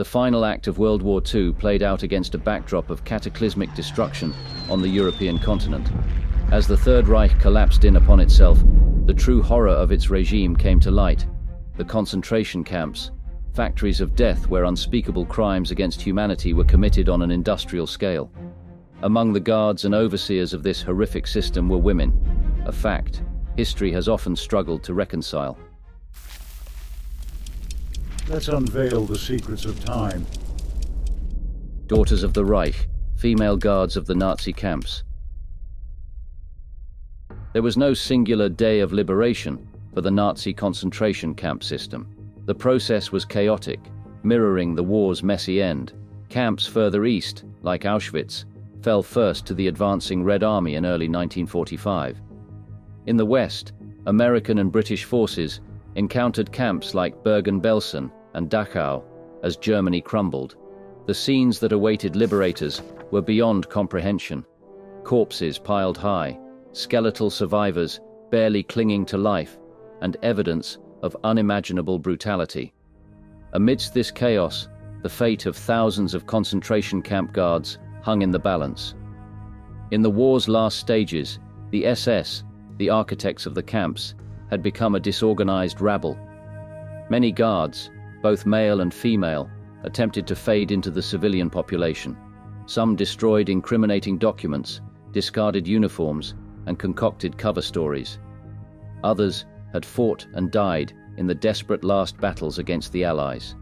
The final act of World War II played out against a backdrop of cataclysmic destruction on the European continent. As the Third Reich collapsed in upon itself, the true horror of its regime came to light. The concentration camps, factories of death where unspeakable crimes against humanity were committed on an industrial scale. Among the guards and overseers of this horrific system were women, a fact history has often struggled to reconcile. Let's unveil the secrets of time. Daughters of the Reich, female guards of the Nazi camps. There was no singular day of liberation for the Nazi concentration camp system. The process was chaotic, mirroring the war's messy end. Camps further east, like Auschwitz, fell first to the advancing Red Army in early 1945. In the West, American and British forces encountered camps like Bergen-Belsen and Dachau as Germany crumbled. The scenes that awaited liberators were beyond comprehension. Corpses piled high, skeletal survivors barely clinging to life, and evidence of unimaginable brutality. Amidst this chaos, the fate of thousands of concentration camp guards hung in the balance. In the war's last stages, the SS, the architects of the camps, had become a disorganized rabble. Many guards, both male and female, attempted to fade into the civilian population. Some destroyed incriminating documents, discarded uniforms, and concocted cover stories. Others had fought and died in the desperate last battles against the Allies.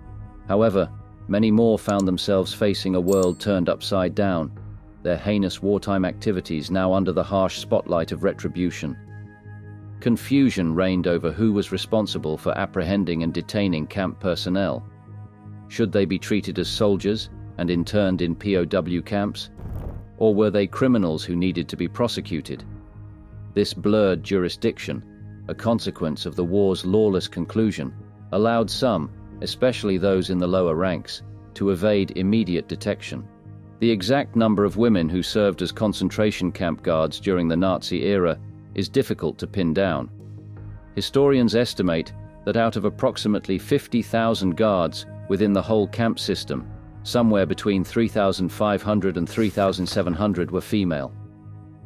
However, many more found themselves facing a world turned upside down, their heinous wartime activities now under the harsh spotlight of retribution. Confusion reigned over who was responsible for apprehending and detaining camp personnel. Should they be treated as soldiers and interned in POW camps? Or were they criminals who needed to be prosecuted? This blurred jurisdiction, a consequence of the war's lawless conclusion, allowed some, especially those in the lower ranks, to evade immediate detection. The exact number of women who served as concentration camp guards during the Nazi era is difficult to pin down. Historians estimate that out of approximately 50,000 guards within the whole camp system, somewhere between 3,500 and 3,700 were female.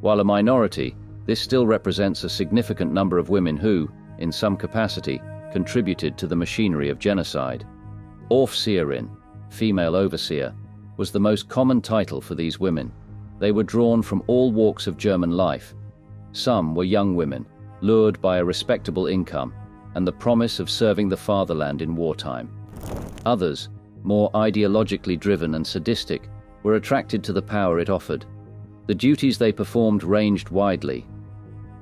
While a minority, this still represents a significant number of women who, in some capacity, contributed to the machinery of genocide. Aufseherin, female overseer, was the most common title for these women. They were drawn from all walks of German life. Some were young women, lured by a respectable income and the promise of serving the fatherland in wartime. Others, more ideologically driven and sadistic, were attracted to the power it offered. The duties they performed ranged widely.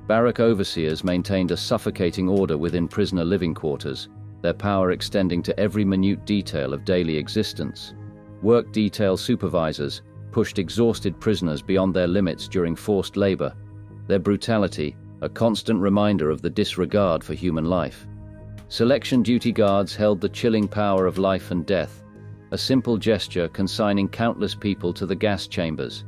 Barrack overseers maintained a suffocating order within prisoner living quarters, their power extending to every minute detail of daily existence. Work detail supervisors pushed exhausted prisoners beyond their limits during forced labor, their brutality a constant reminder of the disregard for human life. Selection duty guards held the chilling power of life and death, a simple gesture consigning countless people to the gas chambers.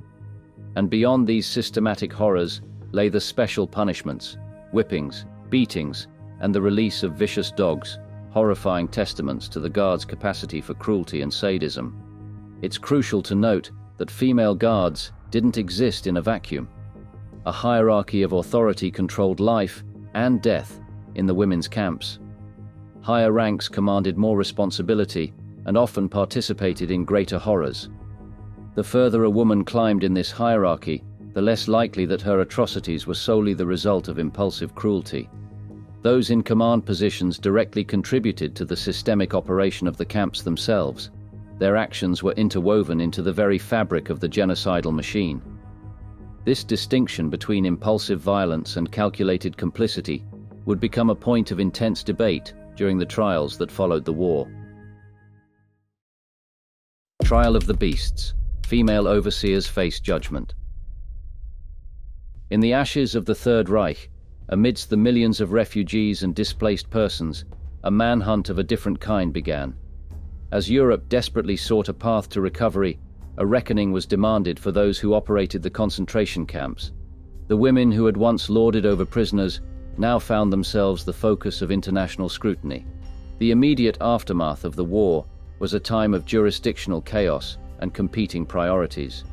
And beyond these systematic horrors lay the special punishments, whippings, beatings, and the release of vicious dogs, horrifying testaments to the guards' capacity for cruelty and sadism. It's crucial to note that female guards didn't exist in a vacuum. A hierarchy of authority controlled life and death in the women's camps. Higher ranks commanded more responsibility and often participated in greater horrors. The further a woman climbed in this hierarchy, the less likely that her atrocities were solely the result of impulsive cruelty. Those in command positions directly contributed to the systemic operation of the camps themselves. Their actions were interwoven into the very fabric of the genocidal machine. This distinction between impulsive violence and calculated complicity would become a point of intense debate during the trials that followed the war. Trial of the Beasts. Female overseers face judgment. In the ashes of the Third Reich, amidst the millions of refugees and displaced persons, a manhunt of a different kind began. As Europe desperately sought a path to recovery, a reckoning was demanded for those who operated the concentration camps. The women who had once lorded over prisoners now found themselves the focus of international scrutiny. The immediate aftermath of the war was a time of jurisdictional chaos and competing priorities.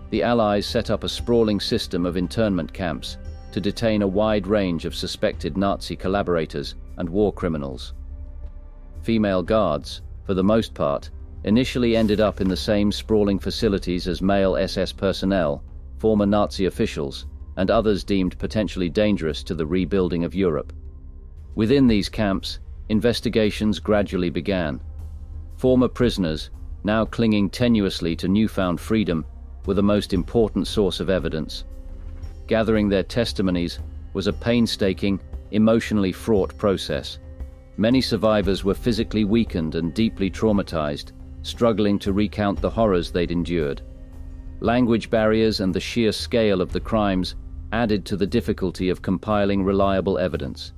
The Allies set up a sprawling system of internment camps to detain a wide range of suspected Nazi collaborators and war criminals. Female guards, for the most part, initially ended up in the same sprawling facilities as male SS personnel, former Nazi officials, and others deemed potentially dangerous to the rebuilding of Europe. Within these camps, investigations gradually began. Former prisoners, now clinging tenuously to newfound freedom, were the most important source of evidence. Gathering their testimonies was a painstaking, emotionally fraught process. Many survivors were physically weakened and deeply traumatized, struggling to recount the horrors they'd endured. Language barriers and the sheer scale of the crimes added to the difficulty of compiling reliable evidence.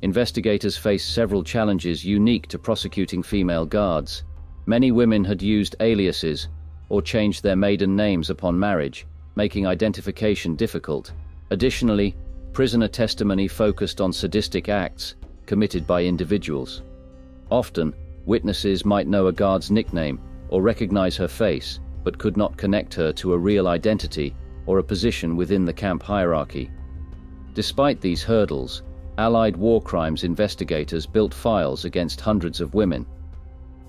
Investigators faced several challenges unique to prosecuting female guards. Many women had used aliases or changed their maiden names upon marriage, making identification difficult. Additionally, prisoner testimony focused on sadistic acts committed by individuals. Often, witnesses might know a guard's nickname or recognize her face, but could not connect her to a real identity or a position within the camp hierarchy. Despite these hurdles, Allied war crimes investigators built files against hundreds of women.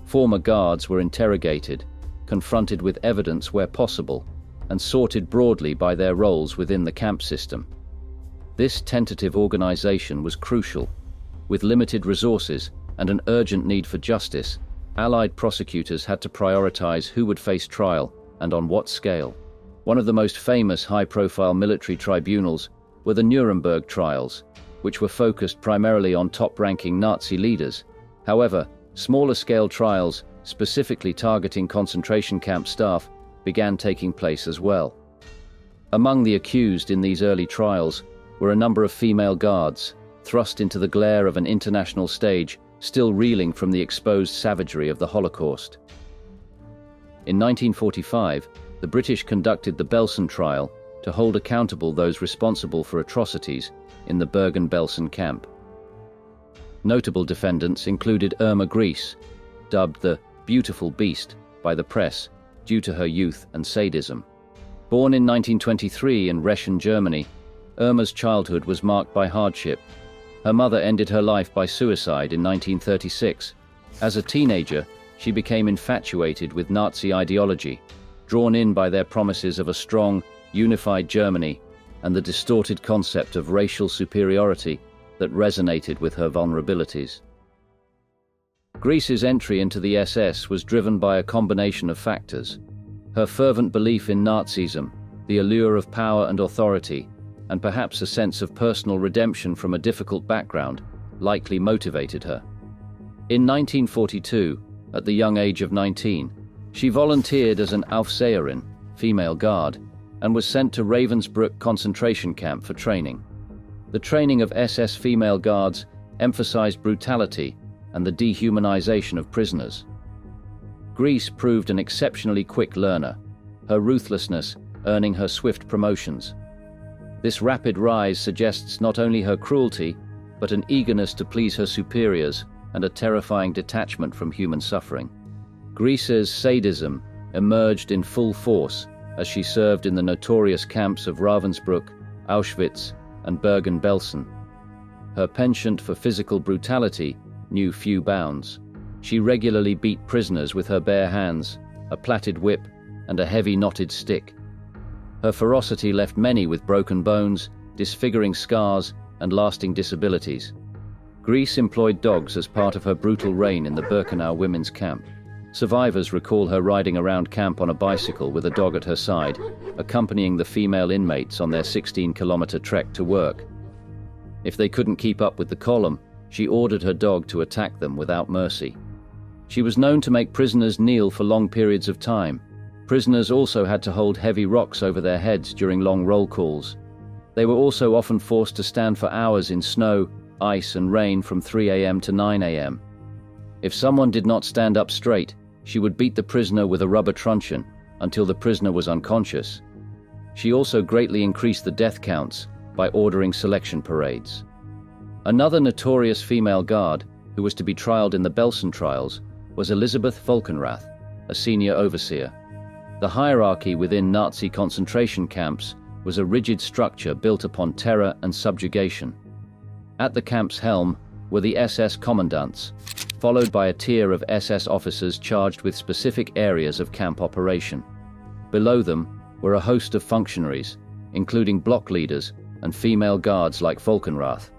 Former guards were interrogated, confronted with evidence where possible, and sorted broadly by their roles within the camp system. This tentative organization was crucial. With limited resources and an urgent need for justice, Allied prosecutors had to prioritize who would face trial and on what scale. One of the most famous high-profile military tribunals were the Nuremberg trials, which were focused primarily on top-ranking Nazi leaders. However, smaller-scale trials, specifically targeting concentration camp staff, began taking place as well. Among the accused in these early trials were a number of female guards, thrust into the glare of an international stage, still reeling from the exposed savagery of the Holocaust. In 1945, the British conducted the Belsen trial to hold accountable those responsible for atrocities in the Bergen-Belsen camp. Notable defendants included Irma Gries, dubbed the "beautiful beast" by the press due to her youth and sadism. Born in 1923 in Reich, Germany, Irma's childhood was marked by hardship. Her mother ended her life by suicide in 1936. As a teenager, she became infatuated with Nazi ideology, drawn in by their promises of a strong, unified Germany and the distorted concept of racial superiority that resonated with her vulnerabilities. Gries's entry into the SS was driven by a combination of factors. Her fervent belief in Nazism, the allure of power and authority, and perhaps a sense of personal redemption from a difficult background, likely motivated her. In 1942, at the young age of 19, she volunteered as an Aufseherin, female guard, and was sent to Ravensbrück concentration camp for training. The training of SS female guards emphasized brutality and the dehumanization of prisoners. Gries proved an exceptionally quick learner, her ruthlessness earning her swift promotions. This rapid rise suggests not only her cruelty, but an eagerness to please her superiors and a terrifying detachment from human suffering. Gries's sadism emerged in full force as she served in the notorious camps of Ravensbrück, Auschwitz, and Bergen-Belsen. Her penchant for physical brutality knew few bounds. She regularly beat prisoners with her bare hands, a plaited whip, and a heavy knotted stick. Her ferocity left many with broken bones, disfiguring scars, and lasting disabilities. Gries employed dogs as part of her brutal reign in the Birkenau women's camp. Survivors recall her riding around camp on a bicycle with a dog at her side, accompanying the female inmates on their 16-kilometer trek to work. If they couldn't keep up with the column, she ordered her dog to attack them without mercy. She was known to make prisoners kneel for long periods of time. Prisoners also had to hold heavy rocks over their heads during long roll calls. They were also often forced to stand for hours in snow, ice, and rain from 3 a.m. to 9 a.m. If someone did not stand up straight, she would beat the prisoner with a rubber truncheon until the prisoner was unconscious. She also greatly increased the death counts by ordering selection parades. Another notorious female guard, who was to be trialed in the Belsen trials, was Elisabeth Völkenrath, a senior overseer. The hierarchy within Nazi concentration camps was a rigid structure built upon terror and subjugation. At the camp's helm were the SS commandants, followed by a tier of SS officers charged with specific areas of camp operation. Below them were a host of functionaries, including block leaders and female guards like Völkenrath.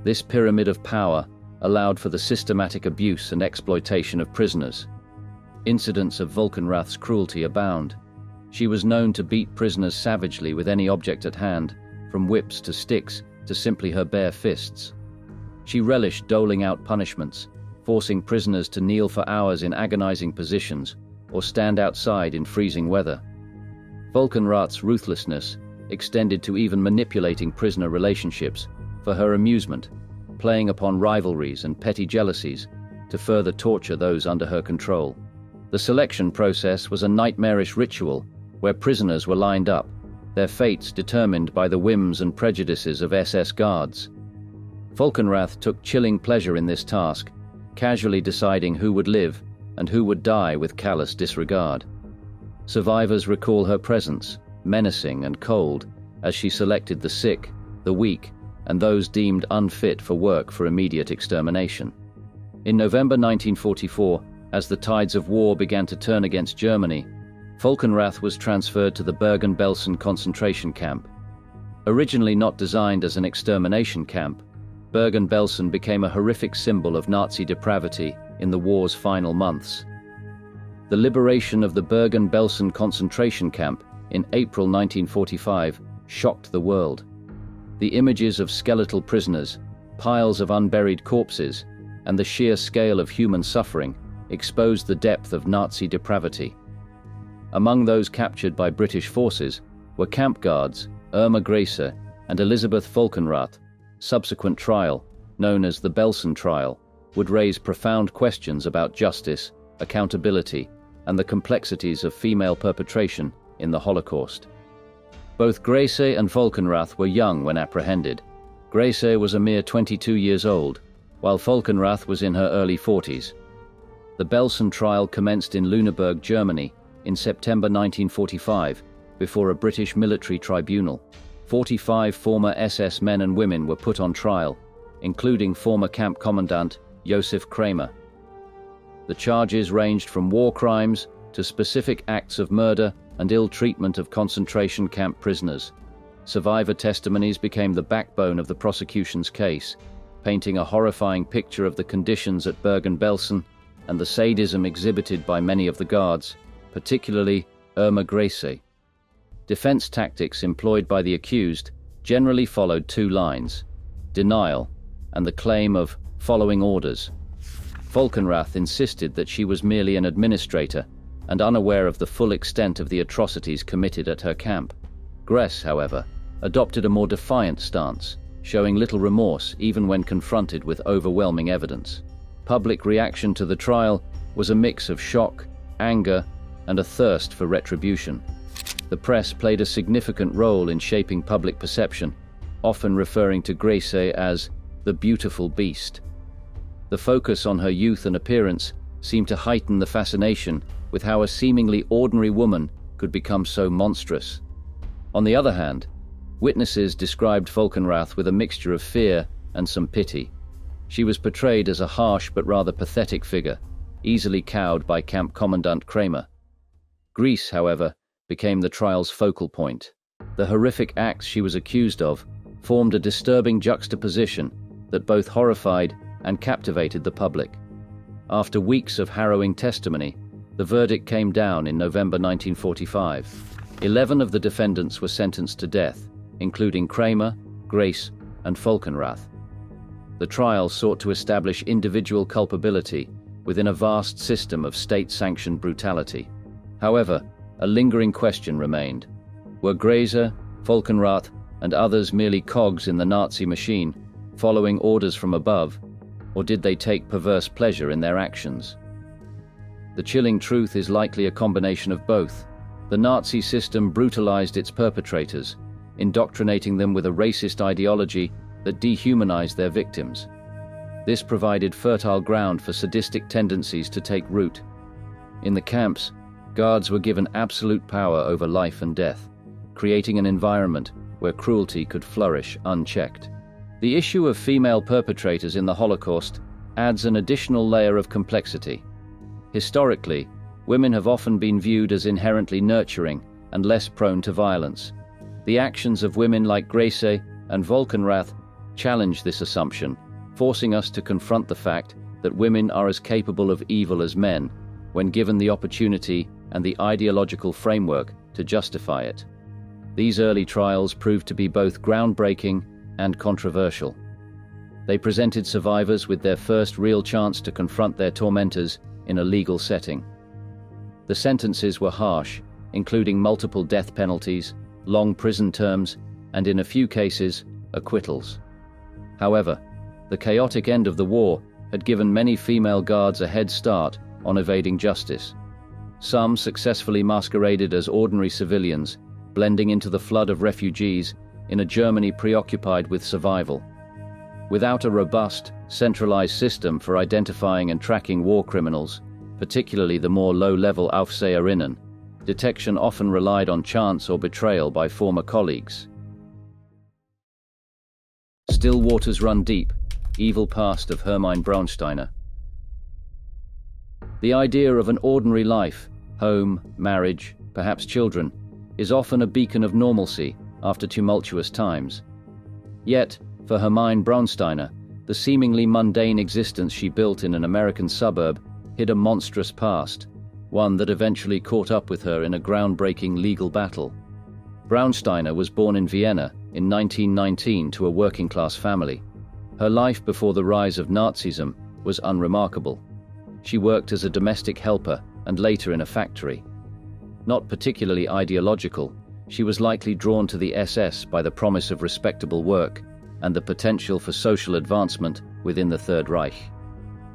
This pyramid of power allowed for the systematic abuse and exploitation of prisoners. Incidents of Völkenrath's cruelty abound. She was known to beat prisoners savagely with any object at hand, from whips to sticks to simply her bare fists. She relished doling out punishments, forcing prisoners to kneel for hours in agonizing positions or stand outside in freezing weather. Völkenrath's ruthlessness extended to even manipulating prisoner relationships for her amusement, playing upon rivalries and petty jealousies to further torture those under her control. The selection process was a nightmarish ritual where prisoners were lined up, their fates determined by the whims and prejudices of SS guards. Völkenrath took chilling pleasure in this task, casually deciding who would live and who would die with callous disregard. Survivors recall her presence, menacing and cold, as she selected the sick, the weak, and those deemed unfit for work for immediate extermination. In November 1944, as the tides of war began to turn against Germany, Völkenrath was transferred to the Bergen-Belsen concentration camp. Originally not designed as an extermination camp, Bergen-Belsen became a horrific symbol of Nazi depravity in the war's final months. The liberation of the Bergen-Belsen concentration camp in April 1945 shocked the world. The images of skeletal prisoners, piles of unburied corpses, and the sheer scale of human suffering exposed the depth of Nazi depravity. Among those captured by British forces were camp guards Irma Grace and Elisabeth Völkenrath. Subsequent trial, known as the Belsen trial, would raise profound questions about justice, accountability, and the complexities of female perpetration in the Holocaust. Both Grace and Völkenrath were young when apprehended. Grace was a mere 22 years old, while Völkenrath was in her early 40s. The Belsen trial commenced in Lüneburg, Germany, in September 1945, before a British military tribunal. 45 former SS men and women were put on trial, including former camp commandant Josef Kramer. The charges ranged from war crimes to specific acts of murder and ill treatment of concentration camp prisoners. Survivor testimonies became the backbone of the prosecution's case, painting a horrifying picture of the conditions at Bergen-Belsen and the sadism exhibited by many of the guards, particularly Irma Grace. Defense tactics employed by the accused generally followed two lines: denial and the claim of following orders. Völkenrath insisted that she was merely an administrator and unaware of the full extent of the atrocities committed at her camp. Grace, however, adopted a more defiant stance, showing little remorse even when confronted with overwhelming evidence. Public reaction to the trial was a mix of shock, anger, and a thirst for retribution. The press played a significant role in shaping public perception, often referring to Grace as the beautiful beast. The focus on her youth and appearance seemed to heighten the fascination with how a seemingly ordinary woman could become so monstrous. On the other hand, witnesses described Völkenrath with a mixture of fear and some pity. She was portrayed as a harsh but rather pathetic figure, easily cowed by Camp Commandant Kramer. Grace, however, became the trial's focal point. The horrific acts she was accused of formed a disturbing juxtaposition that both horrified and captivated the public. After weeks of harrowing testimony, the verdict came down in November 1945. 11 of the defendants were sentenced to death, including Kramer, Grace, and Völkenrath. The trial sought to establish individual culpability within a vast system of state-sanctioned brutality. However, a lingering question remained. Were Grace, Völkenrath, and others merely cogs in the Nazi machine, following orders from above, or did they take perverse pleasure in their actions? The chilling truth is likely a combination of both. The Nazi system brutalized its perpetrators, indoctrinating them with a racist ideology that dehumanized their victims. This provided fertile ground for sadistic tendencies to take root. In the camps, guards were given absolute power over life and death, creating an environment where cruelty could flourish unchecked. The issue of female perpetrators in the Holocaust adds an additional layer of complexity. Historically, women have often been viewed as inherently nurturing and less prone to violence. The actions of women like Grace and Volkenrath challenge this assumption, forcing us to confront the fact that women are as capable of evil as men when given the opportunity and the ideological framework to justify it. These early trials proved to be both groundbreaking and controversial. They presented survivors with their first real chance to confront their tormentors in a legal setting. The sentences were harsh, including multiple death penalties, long prison terms, and in a few cases, acquittals. However, the chaotic end of the war had given many female guards a head start on evading justice. Some successfully masqueraded as ordinary civilians, blending into the flood of refugees in a Germany preoccupied with survival. Without a robust, centralized system for identifying and tracking war criminals, particularly the more low-level Aufseherinnen, detection often relied on chance or betrayal by former colleagues. Still waters run deep, evil past of Hermine Braunsteiner. The idea of an ordinary life, home, marriage, perhaps children, is often a beacon of normalcy after tumultuous times. Yet, for Hermine Braunsteiner, the seemingly mundane existence she built in an American suburb hid a monstrous past, one that eventually caught up with her in a groundbreaking legal battle. Braunsteiner was born in Vienna in 1919 to a working-class family. Her life before the rise of Nazism was unremarkable. She worked as a domestic helper and later in a factory. Not particularly ideological, she was likely drawn to the SS by the promise of respectable work and the potential for social advancement within the Third Reich.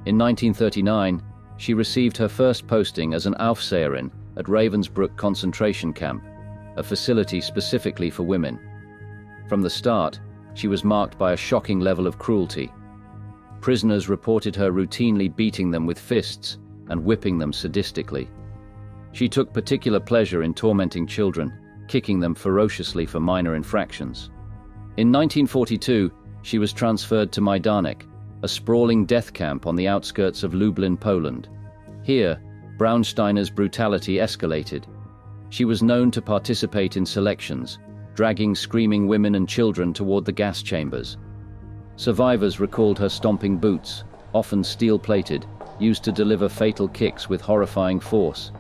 In 1939, she received her first posting as an Aufseherin at Ravensbrück concentration camp, a facility specifically for women. From the start, she was marked by a shocking level of cruelty. Prisoners reported her routinely beating them with fists and whipping them sadistically. She took particular pleasure in tormenting children, kicking them ferociously for minor infractions. In 1942, she was transferred to Majdanek, a sprawling death camp on the outskirts of Lublin, Poland. Here, Braunsteiner's brutality escalated. She was known to participate in selections, dragging screaming women and children toward the gas chambers. Survivors recalled her stomping boots, often steel-plated, used to deliver fatal kicks with horrifying force.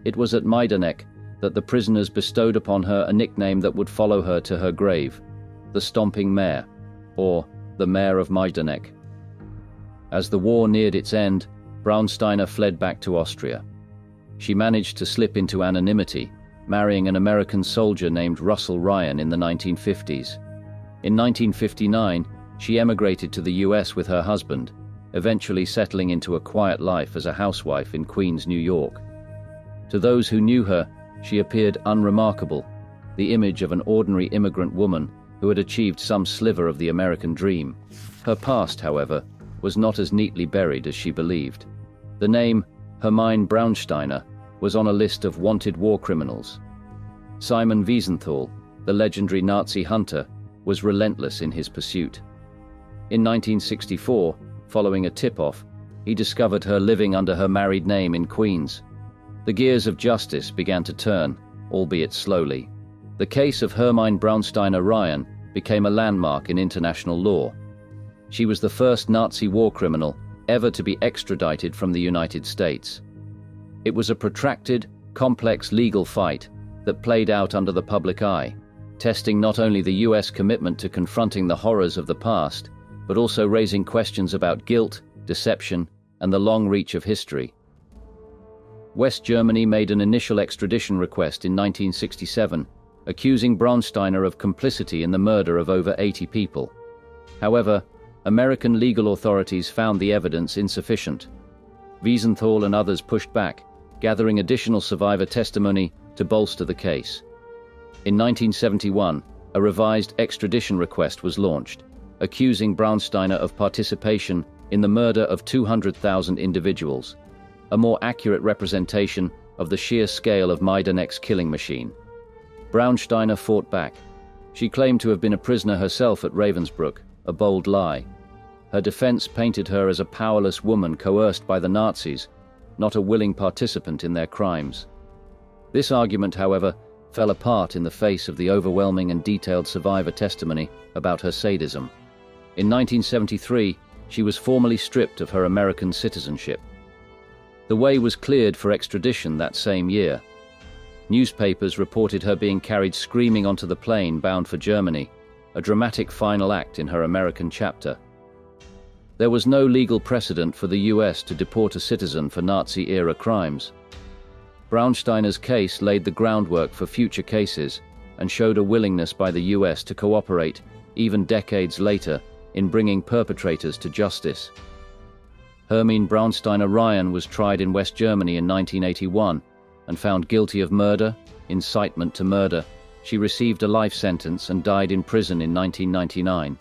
It was at Majdanek that the prisoners bestowed upon her a nickname that would follow her to her grave, the Stomping Mare, or the Mare of Majdanek. As the war neared its end, Braunsteiner fled back to Austria. She managed to slip into anonymity, marrying an American soldier named Russell Ryan in the 1950s. In 1959, she emigrated to the US with her husband, eventually settling into a quiet life as a housewife in Queens, New York. To those who knew her, she appeared unremarkable, the image of an ordinary immigrant woman who had achieved some sliver of the American dream. Her past, however, was not as neatly buried as she believed. The name Hermine Braunsteiner was on a list of wanted war criminals. Simon Wiesenthal, the legendary Nazi hunter, was relentless in his pursuit. In 1964, following a tip-off, he discovered her living under her married name in Queens. The gears of justice began to turn, albeit slowly. The case of Hermine Braunsteiner Ryan became a landmark in international law. She was the first Nazi war criminal ever to be extradited from the United States. It was a protracted, complex legal fight that played out under the public eye, testing not only the US commitment to confronting the horrors of the past, but also raising questions about guilt, deception, and the long reach of history. West Germany made an initial extradition request in 1967, accusing Braunsteiner of complicity in the murder of over 80 people. However, American legal authorities found the evidence insufficient. Wiesenthal and others pushed back, gathering additional survivor testimony to bolster the case. In 1971, a revised extradition request was launched. accusing Braunsteiner of participation in the murder of 200,000 individuals, a more accurate representation of the sheer scale of Majdanek's killing machine. Braunsteiner fought back. She claimed to have been a prisoner herself at Ravensbrück, a bold lie. Her defense painted her as a powerless woman coerced by the Nazis, not a willing participant in their crimes. This argument, however, fell apart in the face of the overwhelming and detailed survivor testimony about her sadism. In 1973, she was formally stripped of her American citizenship. The way was cleared for extradition that same year. Newspapers reported her being carried screaming onto the plane bound for Germany, a dramatic final act in her American chapter. There was no legal precedent for the US to deport a citizen for Nazi-era crimes. Braunsteiner's case laid the groundwork for future cases and showed a willingness by the US to cooperate, even decades later, in bringing perpetrators to justice. Hermine Braunsteiner Ryan was tried in West Germany in 1981 and found guilty of murder, incitement to murder. She received a life sentence and died in prison in 1999.